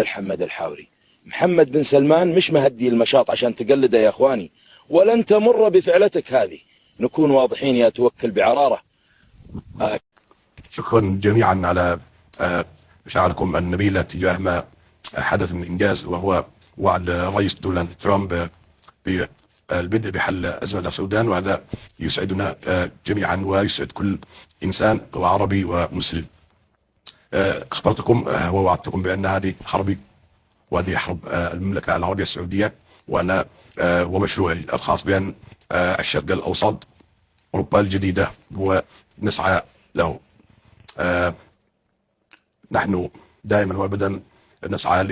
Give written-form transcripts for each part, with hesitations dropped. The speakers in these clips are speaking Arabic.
محمد الحاوري. محمد بن سلمان مش مهدي المشاط عشان تقلده يا اخواني، ولن تمر بفعلتك هذه. نكون واضحين يا توكل بعرارة. شكرا جميعا على مشاعركم النبيلة تجاه ما حدث من إنجاز، وهو وعد رئيس دونالد ترامب بالبدء بحل أزمة السودان، وهذا يسعدنا جميعا ويسعد كل إنسان وعربي ومسلم. أخبرتكم ووعدتكم بأن هذه حربي، وهذه حرب المملكة العربية السعودية، وأنا ومشروعي الخاص بأن الشرق الأوسط أوروبا الجديدة ونسعى له. نحن دائما وابدا نسعى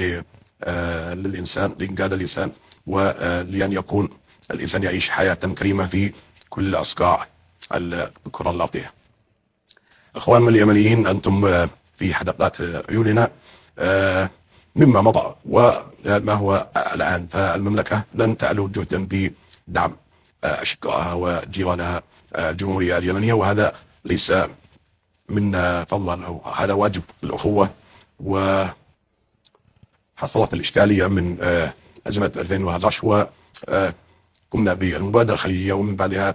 للإنسان، لإنقاذ الإنسان، ولأن يكون الإنسان يعيش حياة كريمة في كل أصقاع الكرة الأرضية. أخواننا اليمنيين، أنتم في حدقات عيوننا مما مضى وما هو الآن، فالمملكة لن تعلو جهدا بدعم أشقائها وجيرانها الجمهورية اليمنية، وهذا ليس من فضلا، أو هذا واجب الأخوة. وحصلت الإشكالية من أزمة 2011 وقمنا بالمبادرة الخليجية، ومن بعدها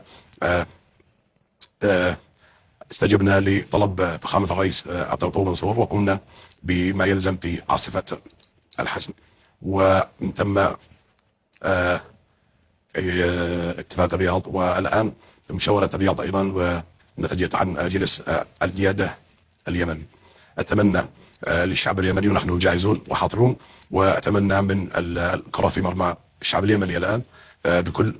استجبنا لطلب فخامة الرئيس عبد الربوع منصور، وقمنا بما يلزم في عاصفة الحزم، وتم اتفاق الرياض، والآن مشاورة الرياض أيضا، ونتجت عن جلس القيادة اليمني. أتمنى للشعب اليمني، ونحن جاهزون وحاضرون، وأتمنى من الكرة في مرمى الشعب اليمني الآن بكل